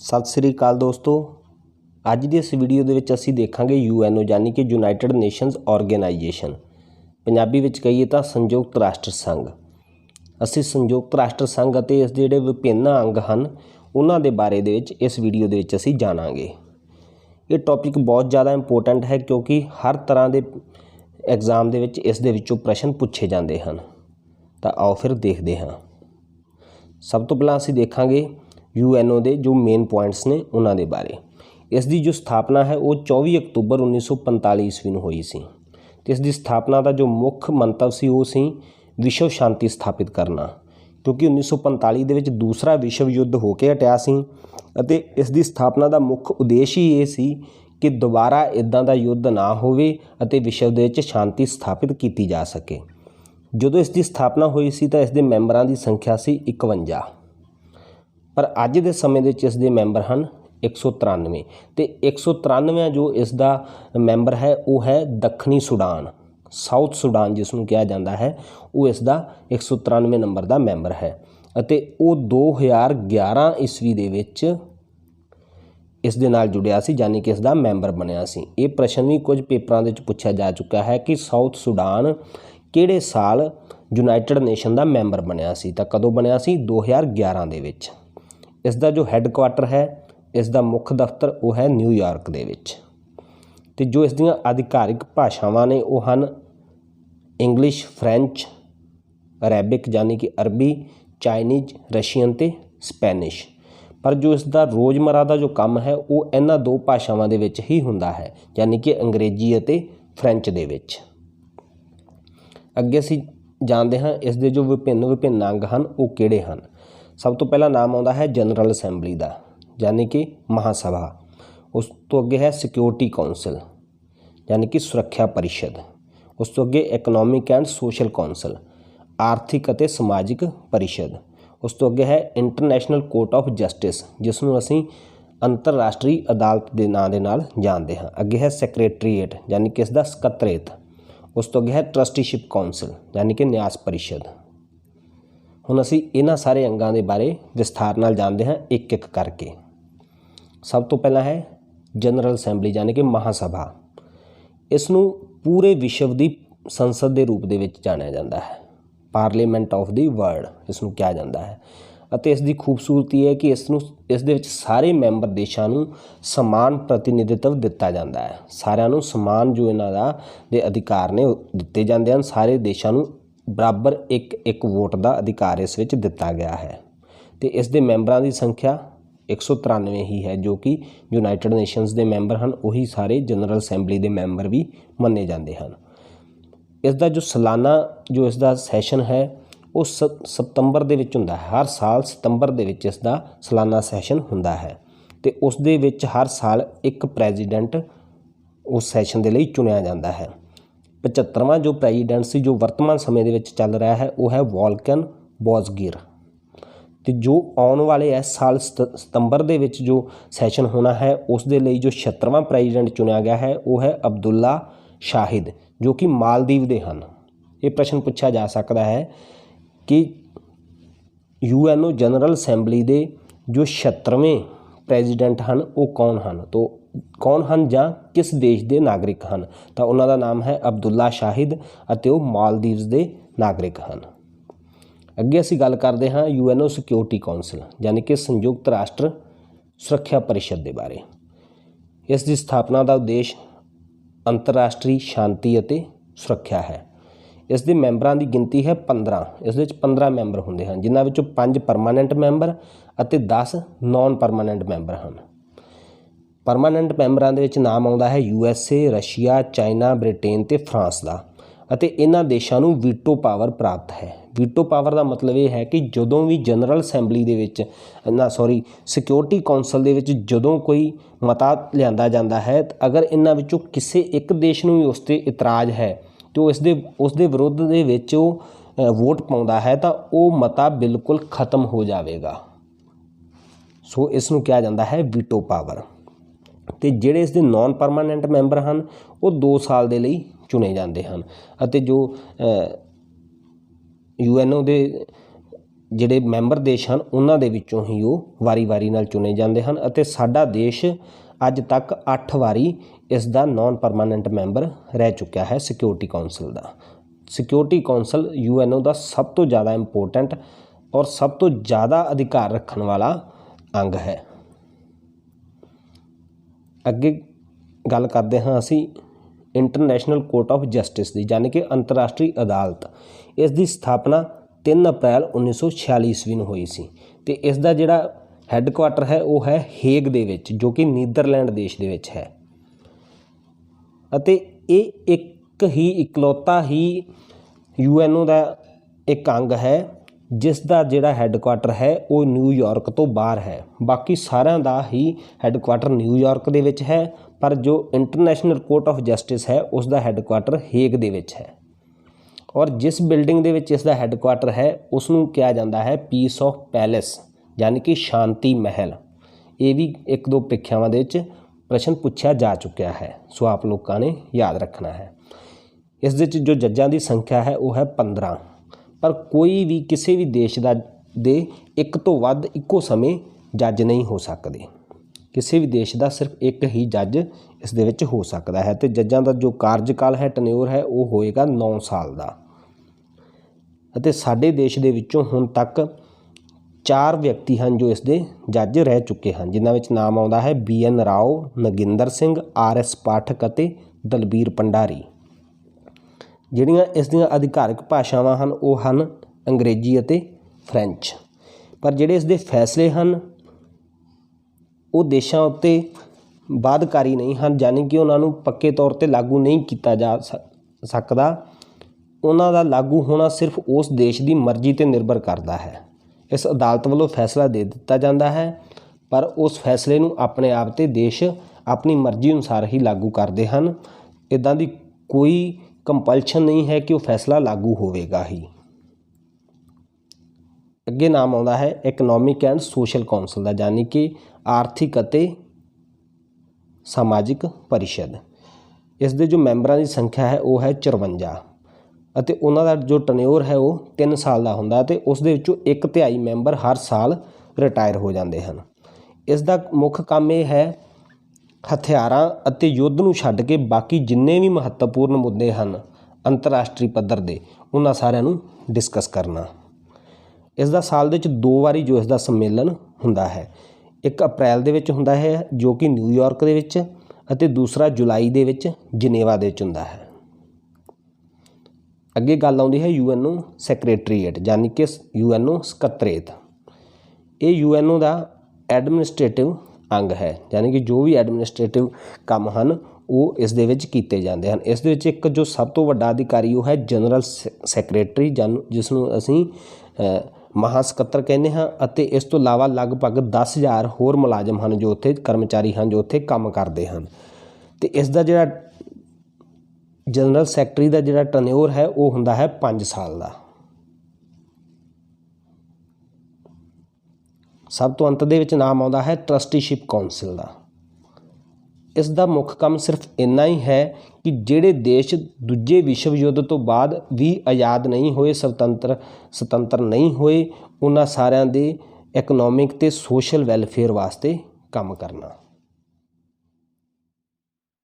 सत श्री अकाल दोस्तों, अज की इस वीडियो के विच असीं देखांगे यूएनओ यानी कि यूनाइटेड नेशनस ऑर्गेनाइजेशन, पंजाबी विच कहीए तां संयुक्त राष्ट्र संघ। असीं संयुक्त राष्ट्र संघ अते इस दे जिहड़े विभिन्न अंग हन उन्हां दे बारे दे विच इस वीडियो दे विच असीं जाणांगे। ये टॉपिक बहुत ज़्यादा इंपोर्टेंट है क्योंकि हर तरह के एग्जाम दे विच इस दे विचों प्रश्न पूछे जाते हैं। तो आओ फिर देखते हैं। सब तो पहलां असीं देखांगे यूएनओ के जो मेन पॉइंट्स ने उन्हां दे बारे। इसकी जो स्थापना है वो 24 अक्तूबर 1945 ईस्वी में हुई सी। तो इसकी स्थापना का जो मुख्य मंतव सी वो सी विश्व शांति स्थापित करना, क्योंकि 1945 दे विच दूसरा विश्व युद्ध हो के हटिया सी अते इसकी स्थापना का मुख्य उद्देश्य ही ये सी कि दोबारा इदां दा युद्ध ना होवे अते विश्व दे विच शांति स्थापित की जा सके। जदों इसकी स्थापना हुई सी तां इसके मैंबरां की संख्या सी 51, पर अज के समय दे इस दे मैंबर हैं 193। तो 193वां जो इसका मैंबर है वो है दक्षिणी सुडान, साउथ सुडान जिसनों कहा जाता है, वो इसका 193वें नंबर का मैंबर है। अते वो 2011 ईस्वी दे विच इस दे नाल जुड़िया सी, यानी कि इसका मैंबर बनया सी। ये प्रश्न भी कुछ पेपरों के पूछा जा चुका है कि साउथ सुडान किहड़े साल यूनाइटेड नेशन का मैंबर बनया सी, तां कदों बनया सी 2011 दे विच। इसका जो हैडकुआटर है, इसका मुख्य दफ्तर वो है न्यूयॉर्क दे विच। ते जो इस दियां आधिकारिक भाषावां ने वो हैं इंग्लिश, फ्रेंच, अरेबिक यानी कि अरबी, चाइनीज, रशियन ते स्पैनिश। पर जो इसका रोज़मर्रा का जो काम है वो इन्हां दो भाषावां दे विच ही हुंदा है, यानी कि अंग्रेजी अते फ्रेंच दे विच। अगे असीं जानते हैं इस दे जो विभिन्न अंग हैं वो किहड़े हैं। सब तो पहला नाम आता है जनरल असैंबली का, यानी कि महासभा। उस तो अगे है सिक्योरिटी काउंसिल यानी कि सुरक्षा परिषद। उस तो अगे इकनॉमिक एंड सोशल काउंसिल, आर्थिक अते समाजिक परिषद। उस तो अगे है इंटरनेशनल कोर्ट ऑफ जस्टिस, जिसनों असीं अंतरराष्ट्रीय अदालत के नाम दे नाल जानते हैं। अगे है सैक्रैटरीएट यानी कि इसका सकत्रेत। उस तो अगे है ट्रस्टीशिप काउंसिल यानी कि न्यास परिषद। हुण असीं इन्हां सारे अंगां दे बारे विस्तार नाल जानते हैं एक एक करके। सब तो पहला है जनरल असैंबली यानी कि महासभा। इसनूं पूरे विश्व की संसद के रूप में जानिया जाता है, पार्लीमेंट ऑफ द वर्ल्ड इसनूं कहा जाता है। अते इसकी खूबसूरती है कि इसनूं इस दे विच सारे मैंबर देशों नूं समान प्रतिनिधित्व दिता जाता है। सारिਆਂ नूं समान जो इन्हां दा दे अधिकार ने दिते जाते हैं। सारे देशों नूं बराबर एक वोट का अधिकार इस विच दिता गया है। तो इस दे मैंबरां की संख्या 193 ही है, जो कि यूनाइटेड नेशनस के मैंबर हैं वही सारे जनरल असैंबली के मैंबर भी मन्ने जाते हैं। इसका जो सालाना जो इसका सैशन है वो सितंबर दे विच हुंदा है। हर साल सितंबर दे विच इसका सालाना सैशन हुंदा है। तो उस दे विच हर साल एक प्रेजिडेंट उस सैशन के लिए चुनिया जाता है। 75वां जो प्रेजिडेंट सी जो वर्तमान समय दे विच चल रहा है वो है वॉल्कन बॉसगीर। तो जो आने वाले इस साल सितंबर दे विच जो सैशन होना है उस दे लई जो 76वां प्रेजिडेंट चुनिया गया है वो है अब्दुल्ला शाहिद, जो कि मालदीव दे हैं। ये प्रश्न पूछा जा सकता है कि यूएनओ जनरल असैंबली के जो 76वें प्रेजिडेंट हैं वो कौन हैं, तो कौन हैं जां किस देश के नागरिक हैं। तो उन्होंने नाम है अब्दुल्ला शाहिद अते वो मालदीव्स के नागरिक हैं। अगे असीं गल करते हैं यूएनओ सिक्योरिटी काउंसिल यानी कि संयुक्त राष्ट्र सुरक्षा परिषद के बारे। इसकी स्थापना का उद्देश्य अंतरराष्ट्रीय शांति अते सुरक्षा है। इसके मैंबरां की गिनती है 15। इस 15 मैंबर होंदे हैं, जिन्हां विचों 5 परमानेंट मैंबर अते 10 नॉन परमानेंट मैंबर हैं। परमानेंट मैंबरां दे विच नाम आउंदा है यूएसए, रशिया, चाइना, ब्रिटेन ते फ्रांस का। अते इन्हां देशां नूं वीटो पावर प्राप्त है। वीटो पावर का मतलब ये है कि जदों भी जनरल असैंबली दे विच सिक्योरिटी काउंसिल दे विच जदों कोई मता लिआंदा जांदा है, अगर इन्हां विचों किसी एक देश नूं भी उस ते इतराज़ है तो उस दे विरोध दे विच वोट पाउंदा है तो वो मता बिल्कुल खत्म हो जाएगा। सो इसनूं कहा जाता है वीटो पावर। तो जिहड़े इसके नॉन परमानेंट मैंबर हैं वो 2 साल के लिए चुने जाते हैं। अते जो यूएनओ के ਜਿਹੜੇ ਮੈਂਬਰ ਦੇਸ਼ ਹਨ ਉਹਨਾਂ ਦੇ ਵਿੱਚੋਂ ਹੀ ਉਹ ਵਾਰੀ-ਵਾਰੀ ਨਾਲ ਚੁਣੇ ਜਾਂਦੇ ਹਨ ਅਤੇ ਸਾਡਾ ਦੇਸ਼ ਅੱਜ ਤੱਕ 8 ਵਾਰੀ ਇਸ ਦਾ ਨੌਨ ਪਰਮਾਨੈਂਟ ਮੈਂਬਰ ਰਹਿ ਚੁੱਕਿਆ ਹੈ ਸਿਕਿਉਰਿਟੀ ਕੌਂਸਲ ਦਾ। ਸਿਕਿਉਰਿਟੀ ਕੌਂਸਲ UNO ਦਾ ਸਭ ਤੋਂ ਜ਼ਿਆਦਾ ਇੰਪੋਰਟੈਂਟ ਔਰ ਸਭ ਤੋਂ ਜ਼ਿਆਦਾ ਅਧਿਕਾਰ ਰੱਖਣ ਵਾਲਾ ਅੰਗ ਹੈ। ਅੱਗੇ ਗੱਲ ਕਰਦੇ ਹਾਂ ਅਸੀਂ ਇੰਟਰਨੈਸ਼ਨਲ ਕੋਰਟ ਆਫ ਜਸਟਿਸ ਦੀ, ਯਾਨੀ ਕਿ ਅੰਤਰਰਾਸ਼ਟਰੀ ਅਦਾਲਤ। ਇਸ ਦੀ ਸਥਾਪਨਾ 3 ਅਪ੍ਰੈਲ 1946 ਈਸਵੀ ਨੂੰ ਹੋਈ ਸੀ ਅਤੇ ਇਸ ਦਾ ਜਿਹੜਾ ਹੈੱਡਕੁਆਟਰ ਹੈ ਉਹ ਹੈ ਹੇਗ ਦੇ ਵਿੱਚ, ਜੋ ਕਿ ਨੀਦਰਲੈਂਡ ਦੇਸ਼ ਦੇ ਵਿੱਚ ਹੈ ਅਤੇ ਇਹ ਇਕਲੌਤਾ ਹੀ UNO ਦਾ ਇੱਕ ਅੰਗ ਹੈ ਜਿਸ ਦਾ ਜਿਹੜਾ ਹੈੱਡਕੁਆਟਰ ਹੈ ਉਹ ਨਿਊਯਾਰਕ ਤੋਂ ਬਾਹਰ ਹੈ। ਬਾਕੀ ਸਾਰਿਆਂ ਦਾ ਹੀ ਹੈੱਡਕੁਆਟਰ ਨਿਊਯਾਰਕ ਦੇ ਵਿੱਚ ਹੈ, ਪਰ ਜੋ ਇੰਟਰਨੈਸ਼ਨਲ ਕੋਰਟ ਆਫ ਜਸਟਿਸ ਹੈ ਉਸ ਦਾ ਹੈੱਡਕੁਆਟਰ ਹੇਗ ਦੇ ਵਿੱਚ ਹੈ। ਔਰ ਜਿਸ ਬਿਲਡਿੰਗ ਦੇ ਵਿੱਚ ਇਸ ਦਾ ਹੈੱਡਕੁਆਟਰ ਹੈ ਉਸ ਨੂੰ ਕਿਹਾ ਜਾਂਦਾ ਹੈ ਪੀਸ ਆਫ ਪੈਲੇਸ, ਯਾਨੀ ਕਿ ਸ਼ਾਂਤੀ ਮਹਿਲ। ਇਹ ਵੀ 1-2 ਪ੍ਰੀਖਿਆਵਾਂ ਦੇ ਵਿੱਚ ਪ੍ਰਸ਼ਨ ਪੁੱਛਿਆ ਜਾ ਚੁੱਕਿਆ ਹੈ, ਸੋ ਆਪ ਲੋਕਾਂ ਨੇ ਯਾਦ ਰੱਖਣਾ ਹੈ। ਇਸ ਦੇ ਵਿੱਚ ਜੋ ਜੱਜਾਂ ਦੀ ਸੰਖਿਆ ਹੈ ਉਹ ਹੈ 15, ਪਰ ਕੋਈ ਵੀ ਕਿਸੇ ਵੀ ਦੇਸ਼ ਦੇ ਇੱਕ ਤੋਂ ਵੱਧ ਇੱਕੋ ਸਮੇਂ ਜੱਜ ਨਹੀਂ ਹੋ ਸਕਦੇ। ਕਿਸੇ ਵੀ ਦੇਸ਼ ਦਾ ਸਿਰਫ ਇੱਕ ਹੀ ਜੱਜ ਇਸ ਦੇ ਵਿੱਚ ਹੋ ਸਕਦਾ ਹੈ ਅਤੇ ਜੱਜਾਂ ਦਾ ਜੋ ਕਾਰਜਕਾਲ ਹੈ, ਟੈਨਿਓਰ ਹੈ, ਉਹ ਹੋਏਗਾ 9 ਸਾਲ ਦਾ। ਅਤੇ ਸਾਡੇ ਦੇਸ਼ ਦੇ ਵਿੱਚੋਂ ਹੁਣ ਤੱਕ 4 ਵਿਅਕਤੀ ਹਨ ਜੋ ਇਸ ਦੇ ਜੱਜ ਰਹਿ ਚੁੱਕੇ ਹਨ, ਜਿਨ੍ਹਾਂ ਵਿੱਚ ਨਾਮ ਆਉਂਦਾ ਹੈ BN ਰਾਓ, ਨਗਿੰਦਰ ਸਿੰਘ, RS ਪਾਠਕ ਅਤੇ ਦਲਬੀਰ ਭੰਡਾਰੀ। ਜਿਹੜੀਆਂ ਇਸ ਦੀਆਂ ਅਧਿਕਾਰਕ ਭਾਸ਼ਾਵਾਂ ਹਨ ਉਹ ਹਨ ਅੰਗਰੇਜ਼ੀ ਅਤੇ ਫਰੈਂਚ, ਪਰ ਜਿਹੜੇ ਇਸ ਦੇ ਫੈਸਲੇ ਹਨ ਉਹ ਦੇਸ਼ਾਂ ਉੱਤੇ ਬਾਧਕਾਰੀ ਨਹੀਂ ਹਨ, ਯਾਨੀ ਕਿ ਉਹਨਾਂ ਨੂੰ ਪੱਕੇ ਤੌਰ 'ਤੇ ਲਾਗੂ ਨਹੀਂ ਕੀਤਾ ਜਾ ਸਕਦਾ। ਉਹਨਾਂ ਦਾ ਲਾਗੂ ਹੋਣਾ ਸਿਰਫ ਉਸ ਦੇਸ਼ ਦੀ ਮਰਜ਼ੀ 'ਤੇ ਨਿਰਭਰ ਕਰਦਾ ਹੈ। ਇਸ ਅਦਾਲਤ ਵੱਲੋਂ ਫੈਸਲਾ ਦੇ ਦਿੱਤਾ ਜਾਂਦਾ ਹੈ, ਪਰ ਉਸ ਫੈਸਲੇ ਨੂੰ ਆਪਣੇ ਆਪ 'ਤੇ ਦੇਸ਼ ਆਪਣੀ ਮਰਜ਼ੀ ਅਨੁਸਾਰ ਹੀ ਲਾਗੂ ਕਰਦੇ ਹਨ। ਇੱਦਾਂ ਦੀ ਕੋਈ ਕੰਪਲਸ਼ਨ ਨਹੀਂ ਹੈ ਕਿ ਉਹ ਫੈਸਲਾ ਲਾਗੂ ਹੋਵੇਗਾ ਹੀ। ਅੱਗੇ ਨਾਮ ਆਉਂਦਾ ਹੈ ਇਕਨੋਮਿਕ ਐਂਡ ਸੋਸ਼ਲ ਕੌਂਸਲ ਦਾ, ਯਾਨੀ ਕਿ ਆਰਥਿਕ ਅਤੇ ਸਮਾਜਿਕ ਪਰਿਸ਼ਦ। ਇਸ ਦੇ ਜੋ ਮੈਂਬਰਾਂ ਦੀ ਸੰਖਿਆ ਹੈ ਉਹ ਹੈ 54 ਅਤੇ ਉਹਨਾਂ ਦਾ ਜੋ ਟੈਨਿਓਰ ਹੈ ਉਹ 3 ਸਾਲ ਦਾ ਹੁੰਦਾ ਅਤੇ ਉਸ ਦੇ ਵਿੱਚੋਂ 1/3 ਮੈਂਬਰ ਹਰ ਸਾਲ ਰਿਟਾਇਰ ਹੋ ਜਾਂਦੇ ਹਨ। ਇਸ ਦਾ ਮੁੱਖ ਕੰਮ ਇਹ ਹੈ ਹਥਿਆਰਾਂ ਅਤੇ ਯੁੱਧ ਨੂੰ ਛੱਡ ਕੇ ਬਾਕੀ ਜਿੰਨੇ ਵੀ ਮਹੱਤਵਪੂਰਨ ਮੁੱਦੇ ਹਨ ਅੰਤਰਰਾਸ਼ਟਰੀ ਪੱਧਰ ਦੇ, ਉਹਨਾਂ ਸਾਰਿਆਂ ਨੂੰ ਡਿਸਕਸ ਕਰਨਾ। ਇਸ ਦਾ ਸਾਲ ਦੇ ਵਿੱਚ 2 ਵਾਰੀ ਜੋ ਇਸ ਦਾ ਸੰਮੇਲਨ ਹੁੰਦਾ ਹੈ, ਇੱਕ ਅਪ੍ਰੈਲ ਦੇ ਵਿੱਚ ਹੁੰਦਾ ਹੈ ਜੋ ਕਿ ਨਿਊਯਾਰਕ ਦੇ ਵਿੱਚ, ਅਤੇ ਦੂਸਰਾ ਜੁਲਾਈ ਦੇ ਵਿੱਚ ਜਨੇਵਾ ਦੇ ਵਿੱਚ ਹੁੰਦਾ ਹੈ। ਅੱਗੇ ਗੱਲ ਆਉਂਦੀ ਹੈ UNO ਸੈਕਟਰੀਏਟ, ਯਾਨੀ ਕਿ UNO ਸਕੱਤਰੇਤ। ਇਹ UNO ਦਾ ਐਡਮਿਨਿਸਟ੍ਰੇਟਿਵ ਅੰਗ ਹੈ, ਯਾਨੀ ਕਿ ਜੋ ਵੀ ਐਡਮਿਨਿਸਟ੍ਰੇਟਿਵ ਕੰਮ ਹਨ ਉਹ ਇਸ ਦੇ ਵਿੱਚ ਕੀਤੇ ਜਾਂਦੇ ਹਨ। ਇਸ ਦੇ ਵਿੱਚ ਇੱਕ ਜੋ ਸਭ ਤੋਂ ਵੱਡਾ ਅਧਿਕਾਰੀ ਉਹ ਹੈ ਜਨਰਲ ਸੈਕਟਰੀ, ਜਿਸ ਨੂੰ ਅਸੀਂ ਮਹਾ ਸਕੱਤਰ ਕਹਿੰਦੇ ਹਾਂ, ਅਤੇ ਇਸ ਤੋਂ ਇਲਾਵਾ ਲਗਭਗ 10,000 ਹੋਰ ਮੁਲਾਜ਼ਮ ਹਨ ਜੋ ਉੱਥੇ ਕਰਮਚਾਰੀ ਹਨ ਜੋ ਉੱਥੇ ਕੰਮ ਕਰਦੇ ਹਨ। ਅਤੇ ਇਸ ਦਾ ਜਿਹੜਾ ਜਨਰਲ ਸੈਕਟਰੀ ਦਾ ਜਿਹੜਾ ਟੈਨਿਓਰ ਹੈ ਉਹ ਹੁੰਦਾ ਹੈ 5 ਸਾਲ ਦਾ। ਸਭ ਤੋਂ ਅੰਤ ਦੇ ਵਿੱਚ ਨਾਮ ਆਉਂਦਾ ਹੈ ਟਰਸਟੀਸ਼ਿਪ ਕੌਂਸਲ ਦਾ। ਇਸ ਦਾ ਮੁੱਖ ਕੰਮ ਸਿਰਫ ਇੰਨਾ ਹੀ ਹੈ ਕਿ ਜਿਹੜੇ ਦੇਸ਼ ਦੂਜੇ ਵਿਸ਼ਵ ਯੁੱਧ ਤੋਂ ਬਾਅਦ ਵੀ ਆਜ਼ਾਦ ਨਹੀਂ ਹੋਏ, ਸੁਤੰਤਰ ਨਹੀਂ ਹੋਏ, ਉਹਨਾਂ ਸਾਰਿਆਂ ਦੇ ਇਕਨੋਮਿਕ ਅਤੇ ਸੋਸ਼ਲ ਵੈਲਫੇਅਰ ਵਾਸਤੇ ਕੰਮ ਕਰਨਾ।